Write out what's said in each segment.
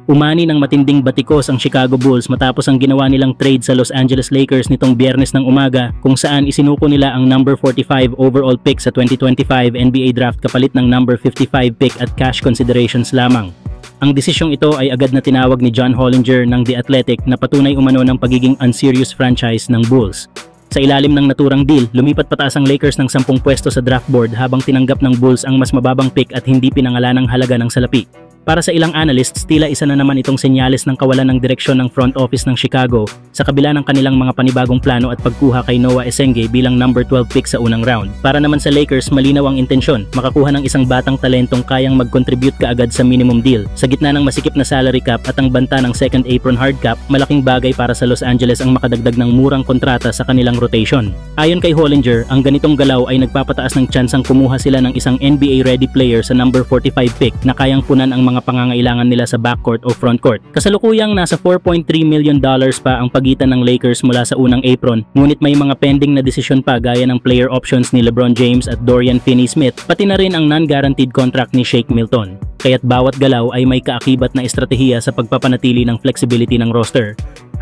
Umani ng matinding batikos ang Chicago Bulls matapos ang ginawa nilang trade sa Los Angeles Lakers nitong Biyernes ng umaga kung saan isinuko nila ang number 45 overall pick sa 2025 NBA Draft kapalit ng number 55 pick at cash considerations lamang. Ang desisyong ito ay agad na tinawag ni John Hollinger ng The Athletic na patunay umano ng pagiging unserious franchise ng Bulls. Sa ilalim ng naturang deal, lumipat pataas ang Lakers ng 10 pwesto sa draft board habang tinanggap ng Bulls ang mas mababang pick at hindi pinangalanang halaga ng salapi. Para sa ilang analysts, tila isa na naman itong senyales ng kawalan ng direksyon ng front office ng Chicago sa kabila ng kanilang mga panibagong plano at pagkuha kay Noah Esenge bilang number 12 pick sa unang round. Para naman sa Lakers, malinaw ang intensyon, makakuha ng isang batang talentong kayang mag-contribute kaagad sa minimum deal. Sa gitna ng masikip na salary cap at ang banta ng second apron hard cap, malaking bagay para sa Los Angeles ang makadagdag ng murang kontrata sa kanilang rotation. Ayon kay Hollinger, ang ganitong galaw ay nagpapataas ng tsansang kumuha sila ng isang NBA-ready player sa number 45 pick na kayang punan ang mga pangangailangan nila sa backcourt o frontcourt. Kasalukuyang nasa $4.3 million pa ang pagitan ng Lakers mula sa unang apron, ngunit may mga pending na desisyon pa gaya ng player options ni LeBron James at Dorian Finney-Smith, pati na rin ang non-guaranteed contract ni Shake Milton. Kaya't bawat galaw ay may kaakibat na estratehiya sa pagpapanatili ng flexibility ng roster.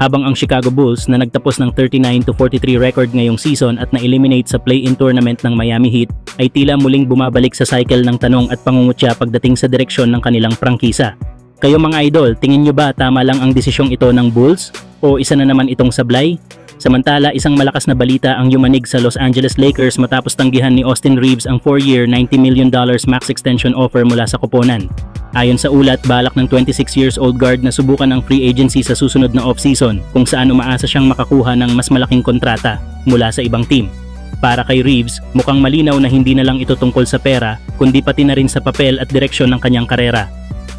Habang ang Chicago Bulls na nagtapos ng 39-43 record ngayong season at na-eliminate sa play-in tournament ng Miami Heat, ay tila muling bumabalik sa cycle ng tanong at pangungutya pagdating sa direksyon ng kanilang prangkisa. Kayo mga idol, tingin nyo ba tama lang ang desisyong ito ng Bulls? O isa na naman itong sablay? Samantala, isang malakas na balita ang yumanig sa Los Angeles Lakers matapos tanggihan ni Austin Reeves ang 4-year $90 million max extension offer mula sa koponan. Ayon sa ulat, balak ng 26 years old guard na subukan ang free agency sa susunod na off-season kung saan umaasa siyang makakuha ng mas malaking kontrata mula sa ibang team. Para kay Reeves, mukhang malinaw na hindi na lang ito tungkol sa pera, kundi pati na rin sa papel at direksyon ng kanyang karera.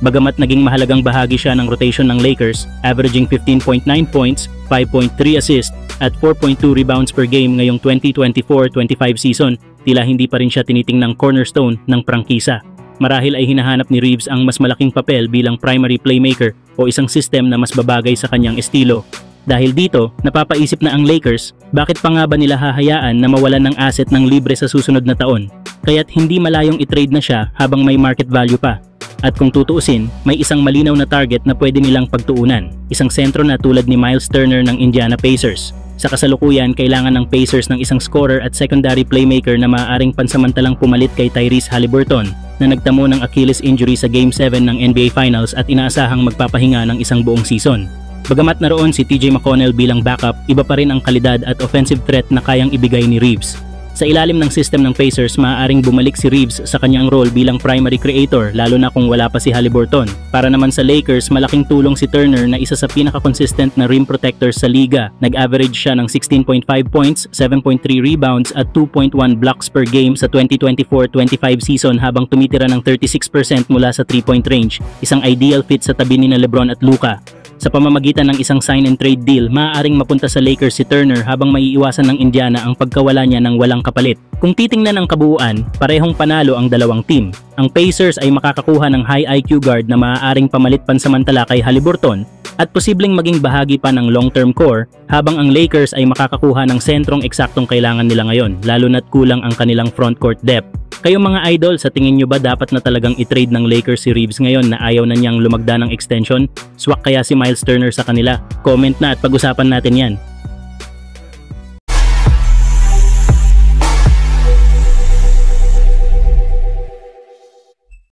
Bagamat naging mahalagang bahagi siya ng rotation ng Lakers, averaging 15.9 points, 5.3 assists, at 4.2 rebounds per game ngayong 2024-25 season, tila hindi pa rin siya tinitingnang cornerstone ng prangkisa. Marahil ay hinahanap ni Reeves ang mas malaking papel bilang primary playmaker o isang system na mas babagay sa kanyang estilo. Dahil dito, napapaisip na ang Lakers, bakit pa nga ba nila hahayaan na mawalan ng asset ng libre sa susunod na taon? Kaya't hindi malayong i-trade na siya habang may market value pa. At kung tutuusin, may isang malinaw na target na pwede nilang pagtuunan, isang sentro na tulad ni Miles Turner ng Indiana Pacers. Sa kasalukuyan, kailangan ng Pacers ng isang scorer at secondary playmaker na maaaring pansamantalang pumalit kay Tyrese Haliburton na nagtamo ng Achilles injury sa Game 7 ng NBA Finals at inaasahang magpapahinga ng isang buong season. Bagamat naroon si TJ McConnell bilang backup, iba pa rin ang kalidad at offensive threat na kayang ibigay ni Reeves. Sa ilalim ng system ng Pacers, maaaring bumalik si Reeves sa kanyang role bilang primary creator lalo na kung wala pa si Haliburton. Para naman sa Lakers, malaking tulong si Turner na isa sa pinaka-consistent na rim protectors sa liga. Nag-average siya ng 16.5 points, 7.3 rebounds at 2.1 blocks per game sa 2024-25 season habang tumitira ng 36% mula sa 3-point range. Isang ideal fit sa tabi ni LeBron at Luka. Sa pamamagitan ng isang sign and trade deal, maaaring mapunta sa Lakers si Turner habang maiiwasan ng Indiana ang pagkawala niya ng walang kapalit. Kung titingnan ang kabuuan, parehong panalo ang dalawang team. Ang Pacers ay makakakuha ng high IQ guard na maaaring pamalit pansamantala kay Haliburton at posibleng maging bahagi pa ng long-term core, habang ang Lakers ay makakakuha ng sentrong eksaktong kailangan nila ngayon, lalo na't kulang ang kanilang frontcourt depth. Kayo mga idol, sa tingin nyo ba dapat na talagang i-trade ng Lakers si Reeves ngayon na ayaw na niyang lumagda ng extension? Swak kaya si Miles Turner sa kanila? Comment na at pag-usapan natin yan.